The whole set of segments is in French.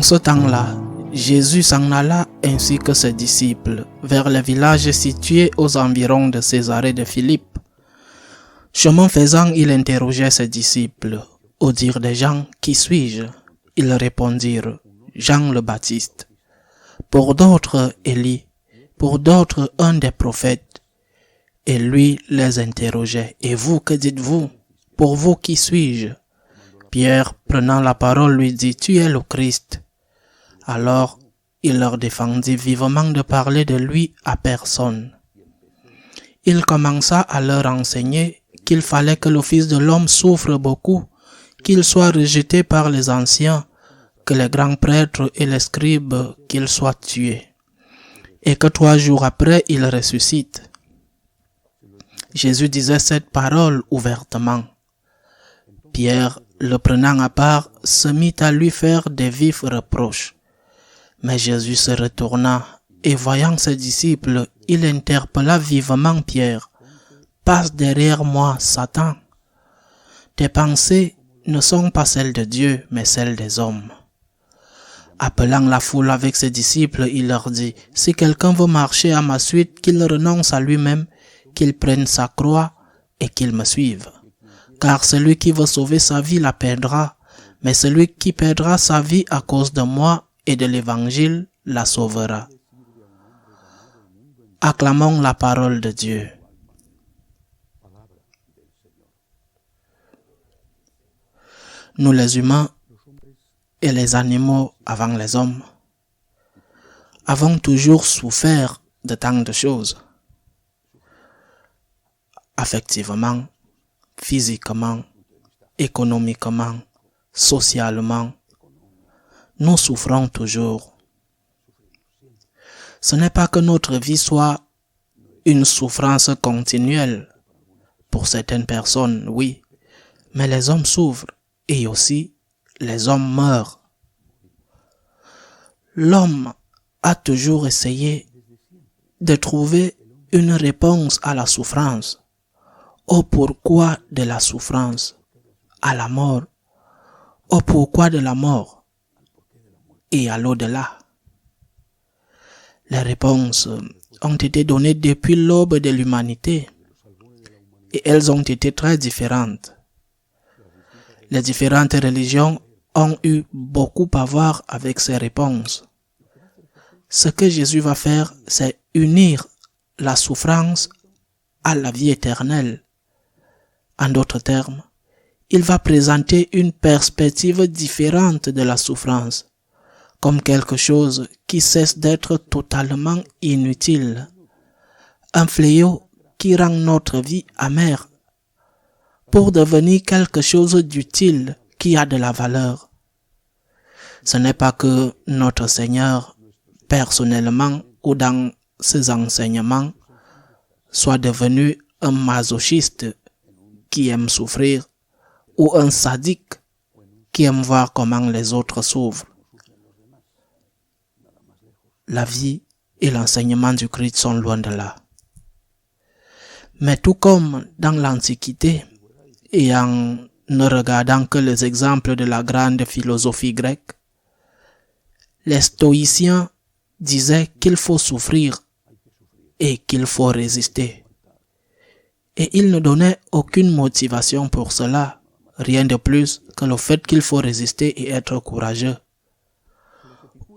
En ce temps-là, Jésus s'en alla ainsi que ses disciples vers le village situé aux environs de Césarée de Philippe. Chemin faisant, il interrogeait ses disciples. Au dire des gens, qui suis-je? Ils répondirent, Jean le Baptiste. Pour d'autres, Élie. Pour d'autres, un des prophètes. Et lui les interrogeait. Et vous, que dites-vous? Pour vous, qui suis-je? Pierre, prenant la parole, lui dit, tu es le Christ. Alors, il leur défendit vivement de parler de lui à personne. Il commença à leur enseigner qu'il fallait que le Fils de l'homme souffre beaucoup, qu'il soit rejeté par les anciens, que les grands prêtres et les scribes, qu'il soit tué, et que 3 jours après, il ressuscite. Jésus disait cette parole ouvertement. Pierre, le prenant à part, se mit à lui faire des vifs reproches. Mais Jésus se retourna, et voyant ses disciples, il interpella vivement Pierre. « Passe derrière moi, Satan. Tes pensées ne sont pas celles de Dieu, mais celles des hommes. » Appelant la foule avec ses disciples, il leur dit, « Si quelqu'un veut marcher à ma suite, qu'il renonce à lui-même, qu'il prenne sa croix et qu'il me suive. Car celui qui veut sauver sa vie la perdra, mais celui qui perdra sa vie à cause de moi et de l'Évangile la sauvera. » Acclamons la parole de Dieu. Nous les humains et les animaux avant les hommes avons toujours souffert de tant de choses. Affectivement, physiquement, économiquement, socialement, nous souffrons toujours. Ce n'est pas que notre vie soit une souffrance continuelle. Pour certaines personnes, oui, mais les hommes souffrent et aussi les hommes meurent. L'homme a toujours essayé de trouver une réponse à la souffrance, au pourquoi de la souffrance, à la mort, au pourquoi de la mort et à l'au-delà. Les réponses ont été données depuis l'aube de l'humanité et elles ont été très différentes. Les différentes religions ont eu beaucoup à voir avec ces réponses. Ce que Jésus va faire, c'est unir la souffrance à la vie éternelle. En d'autres termes, il va présenter une perspective différente de la souffrance, comme quelque chose qui cesse d'être totalement inutile, un fléau qui rend notre vie amère, pour devenir quelque chose d'utile qui a de la valeur. Ce n'est pas que notre Seigneur, personnellement ou dans ses enseignements, soit devenu un masochiste qui aime souffrir ou un sadique qui aime voir comment les autres souffrent. La vie et l'enseignement du Christ sont loin de là. Mais tout comme dans l'Antiquité, et en ne regardant que les exemples de la grande philosophie grecque, les stoïciens disaient qu'il faut souffrir et qu'il faut résister. Et ils ne donnaient aucune motivation pour cela, rien de plus que le fait qu'il faut résister et être courageux.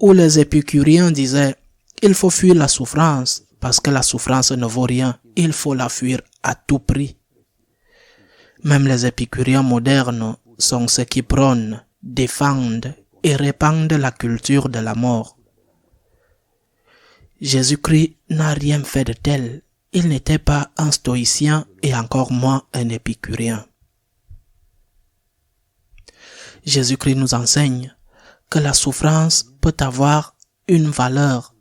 Ou les épicuriens disaient, il faut fuir la souffrance, parce que la souffrance ne vaut rien, il faut la fuir à tout prix. Même les épicuriens modernes sont ceux qui prônent, défendent et répandent la culture de la mort. Jésus-Christ n'a rien fait de tel. Il n'était pas un stoïcien et encore moins un épicurien. Jésus-Christ nous enseigne que la souffrance peut avoir une valeur.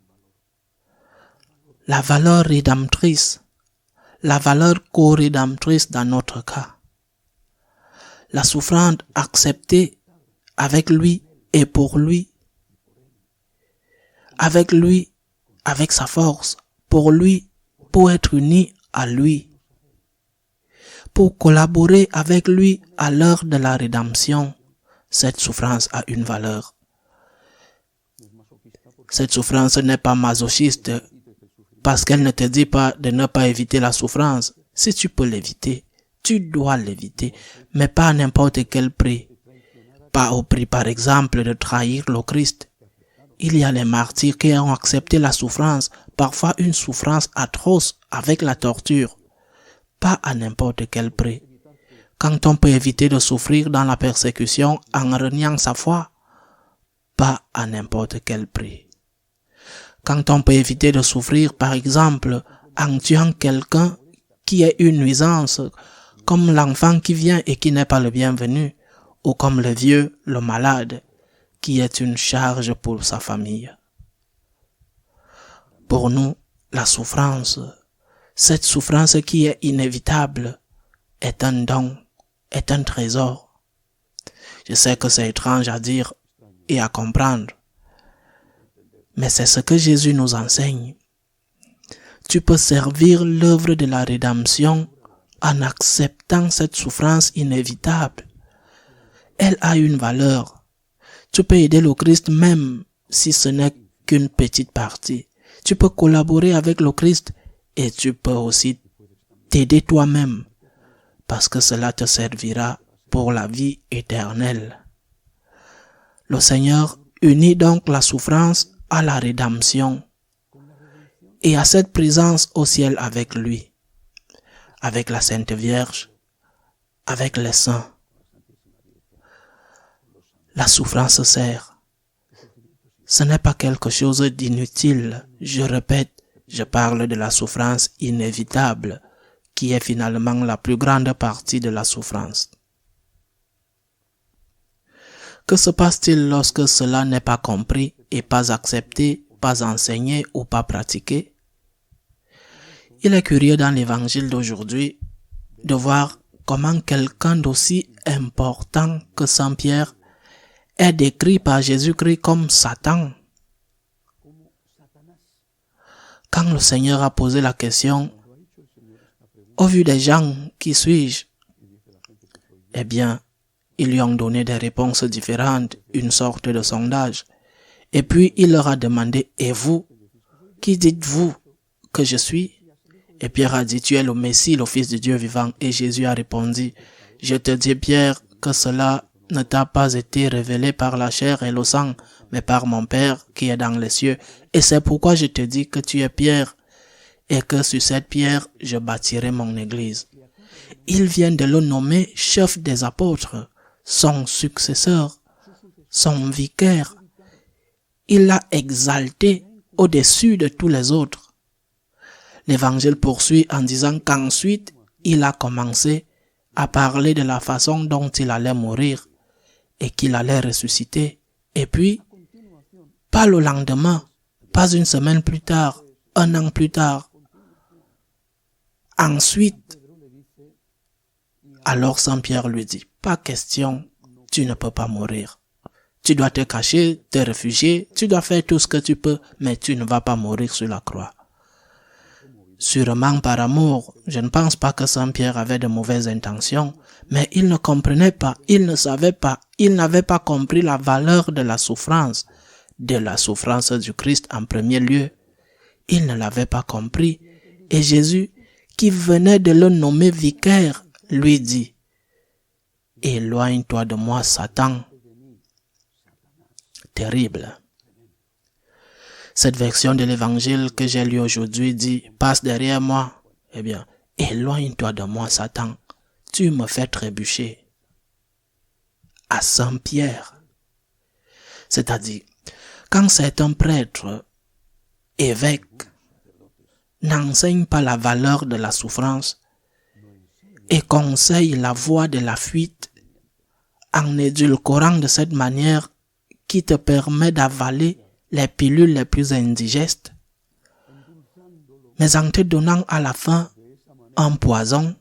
La valeur rédemptrice, la valeur co-rédemptrice dans notre cas. La souffrance acceptée avec lui et pour lui. Avec lui, avec sa force, pour lui, pour être unis à lui. Pour collaborer avec lui à l'heure de la rédemption, cette souffrance a une valeur. Cette souffrance n'est pas masochiste parce qu'elle ne te dit pas de ne pas éviter la souffrance. Si tu peux l'éviter, tu dois l'éviter, mais pas à n'importe quel prix. Pas au prix, par exemple, de trahir le Christ. Il y a les martyrs qui ont accepté la souffrance, parfois une souffrance atroce avec la torture. Pas à n'importe quel prix. Quand on peut éviter de souffrir dans la persécution en reniant sa foi, pas à n'importe quel prix. Quand on peut éviter de souffrir, par exemple, en tuant quelqu'un qui est une nuisance, comme l'enfant qui vient et qui n'est pas le bienvenu, ou comme le vieux, le malade, qui est une charge pour sa famille. Pour nous, la souffrance, cette souffrance qui est inévitable, est un don, est un trésor. Je sais que c'est étrange à dire et à comprendre, mais c'est ce que Jésus nous enseigne. Tu peux servir l'œuvre de la rédemption en acceptant cette souffrance inévitable. Elle a une valeur. Tu peux aider le Christ même si ce n'est qu'une petite partie. Tu peux collaborer avec le Christ et tu peux aussi t'aider toi-même parce que cela te servira pour la vie éternelle. Le Seigneur unit donc la souffrance à la rédemption et à cette présence au ciel avec lui, avec la Sainte Vierge, avec les saints. La souffrance sert. Ce n'est pas quelque chose d'inutile. Je répète, je parle de la souffrance inévitable, qui est finalement la plus grande partie de la souffrance. Que se passe-t-il lorsque cela n'est pas compris et pas accepté, pas enseigné ou pas pratiqué? Il est curieux dans l'évangile d'aujourd'hui de voir comment quelqu'un d'aussi important que Saint Pierre est décrit par Jésus-Christ comme Satan. Quand le Seigneur a posé la question, au vu des gens, qui suis-je? Eh bien, ils lui ont donné des réponses différentes, une sorte de sondage. Et puis il leur a demandé, et vous, qui dites-vous que je suis? Et Pierre a dit, tu es le Messie, le Fils de Dieu vivant. Et Jésus a répondu, je te dis Pierre, que cela ne t'a pas été révélé par la chair et le sang, mais par mon Père qui est dans les cieux. Et c'est pourquoi je te dis que tu es Pierre, et que sur cette pierre, je bâtirai mon église. Il vient de le nommer chef des apôtres, son successeur, son vicaire. Il l'a exalté au-dessus de tous les autres. L'évangile poursuit en disant qu'ensuite, il a commencé à parler de la façon dont il allait mourir et qu'il allait ressusciter. Et puis, pas le lendemain, pas une semaine plus tard, un an plus tard. Ensuite, alors Saint Pierre lui dit, pas question, tu ne peux pas mourir. Tu dois te cacher, te réfugier, tu dois faire tout ce que tu peux, mais tu ne vas pas mourir sur la croix. Sûrement par amour, je ne pense pas que Saint Pierre avait de mauvaises intentions, mais il ne comprenait pas, il ne savait pas, il n'avait pas compris la valeur de la souffrance du Christ en premier lieu. Il ne l'avait pas compris, et Jésus, qui venait de le nommer vicaire, lui dit, « Éloigne-toi de moi, Satan. » Terrible. Cette version de l'évangile que j'ai lue aujourd'hui dit, « Passe derrière moi. » Eh bien, éloigne-toi de moi, Satan. Tu me fais trébucher. À Saint Pierre. C'est-à-dire, quand certains prêtres, évêques, n'enseignent pas la valeur de la souffrance et conseillent la voie de la fuite en édulcorant de cette manière qui te permet d'avaler les pilules les plus indigestes, mais en te donnant à la fin un poison,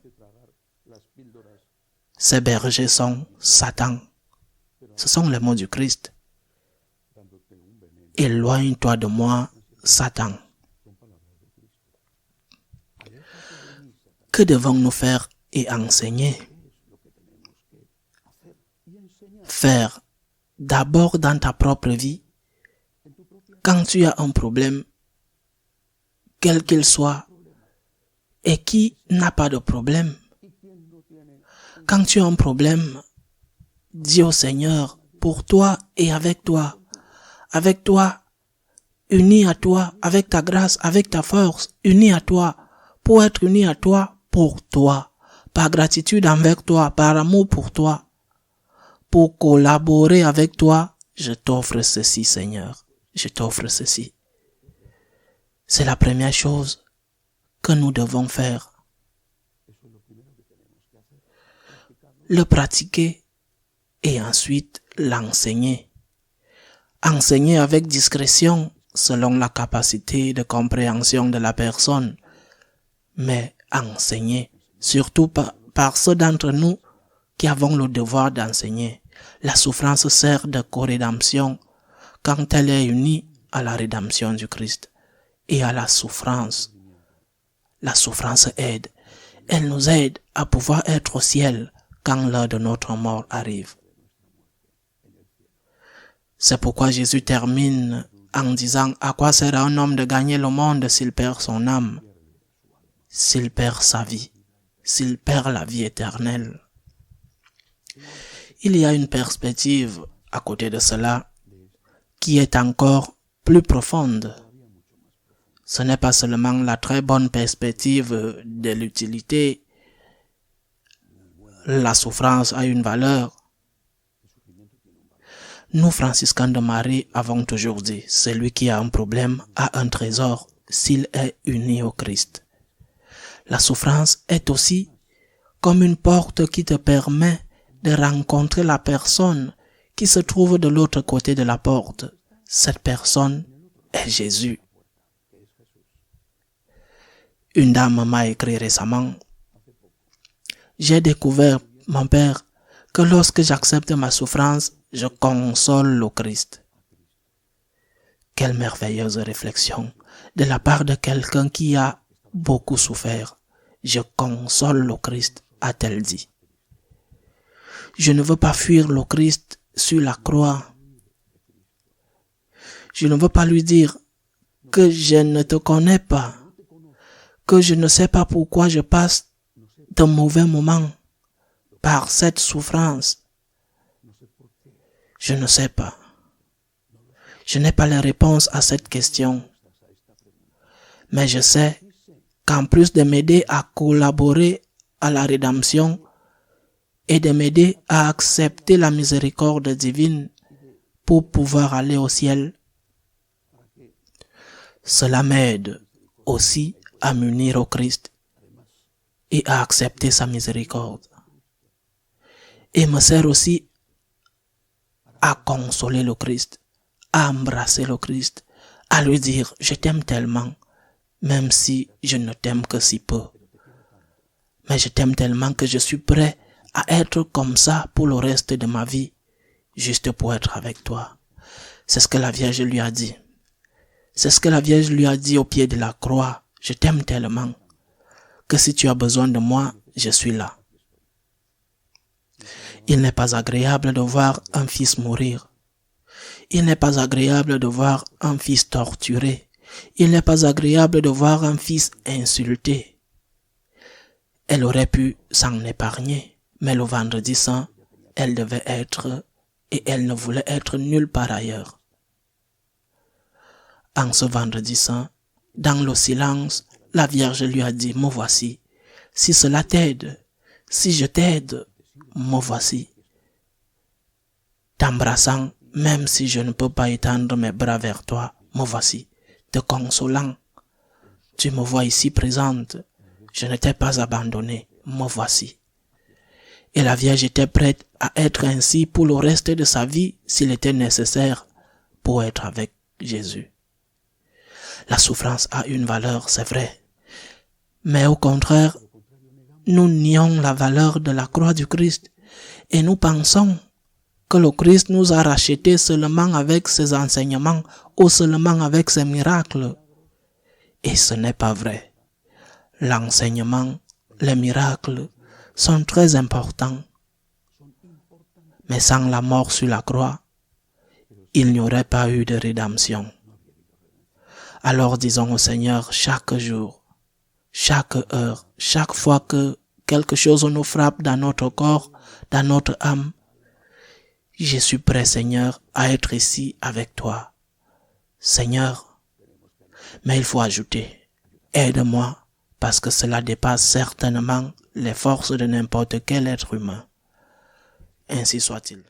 ces bergers sont Satan. Ce sont les mots du Christ. Éloigne-toi de moi, Satan. Que devons-nous faire et enseigner? Faire d'abord dans ta propre vie, Quand tu as un problème, quel qu'il soit, et qui n'a pas de problème, quand tu as un problème, dis au Seigneur, pour toi et avec toi, uni à toi, avec ta grâce, avec ta force, uni à toi, pour être uni à toi, pour toi, par gratitude envers toi, par amour pour toi, pour collaborer avec toi, je t'offre ceci, Seigneur, je t'offre ceci. C'est la première chose que nous devons faire. Le pratiquer et ensuite l'enseigner. Enseigner avec discrétion selon la capacité de compréhension de la personne, mais enseigner, surtout par ceux d'entre nous qui avons le devoir d'enseigner. La souffrance sert de co-rédemption quand elle est unie à la rédemption du Christ et à la souffrance. La souffrance aide. Elle nous aide à pouvoir être au ciel quand l'heure de notre mort arrive. C'est pourquoi Jésus termine en disant « À quoi sert à un homme de gagner le monde s'il perd son âme, s'il perd sa vie, s'il perd la vie éternelle ?» Il y a une perspective à côté de cela qui est encore plus profonde. Ce n'est pas seulement la très bonne perspective de l'utilité. La souffrance a une valeur. Nous, franciscains de Marie, avons toujours dit, celui qui a un problème a un trésor s'il est uni au Christ. La souffrance est aussi comme une porte qui te permet de rencontrer la personne qui se trouve de l'autre côté de la porte. Cette personne est Jésus. Une dame m'a écrit récemment, « J'ai découvert, mon père, que lorsque j'accepte ma souffrance, je console le Christ. » Quelle merveilleuse réflexion de la part de quelqu'un qui a beaucoup souffert. « Je console le Christ », a-t-elle dit. Je ne veux pas fuir le Christ sur la croix. Je ne veux pas lui dire que je ne te connais pas, que je ne sais pas pourquoi je passe de mauvais moments par cette souffrance. Je ne sais pas. Je n'ai pas la réponse à cette question. Mais je sais qu'en plus de m'aider à collaborer à la rédemption et de m'aider à accepter la miséricorde divine pour pouvoir aller au ciel, cela m'aide aussi à m'unir au Christ et à accepter sa miséricorde. Et me sert aussi à consoler le Christ, à embrasser le Christ, à lui dire « Je t'aime tellement, même si je ne t'aime que si peu. Mais je t'aime tellement que je suis prêt à être comme ça pour le reste de ma vie, juste pour être avec toi. » C'est ce que la Vierge lui a dit. C'est ce que la Vierge lui a dit au pied de la croix. « Je t'aime tellement que si tu as besoin de moi, je suis là. » Il n'est pas agréable de voir un fils mourir. Il n'est pas agréable de voir un fils torturé. Il n'est pas agréable de voir un fils insulté. Elle aurait pu s'en épargner, mais le vendredi saint, elle devait être et elle ne voulait être nulle part ailleurs. En ce vendredi saint, dans le silence, la Vierge lui a dit « Me voici. Si cela t'aide, si je t'aide, me voici. » T'embrassant, même si je ne peux pas étendre mes bras vers toi, me voici. Te consolant, tu me vois ici présente. Je ne t'ai pas abandonné, me voici. Et la Vierge était prête à être ainsi pour le reste de sa vie s'il était nécessaire pour être avec Jésus. La souffrance a une valeur, c'est vrai. Mais au contraire, nous nions la valeur de la croix du Christ et nous pensons que le Christ nous a rachetés seulement avec ses enseignements ou seulement avec ses miracles. Et ce n'est pas vrai. L'enseignement, les miracles sont très importants. Mais sans la mort sur la croix, il n'y aurait pas eu de rédemption. Alors disons au Seigneur chaque jour, chaque heure, chaque fois que quelque chose nous frappe dans notre corps, dans notre âme, je suis prêt, Seigneur, à être ici avec toi. Seigneur, mais il faut ajouter, aide-moi, parce que cela dépasse certainement les forces de n'importe quel être humain. Ainsi soit-il.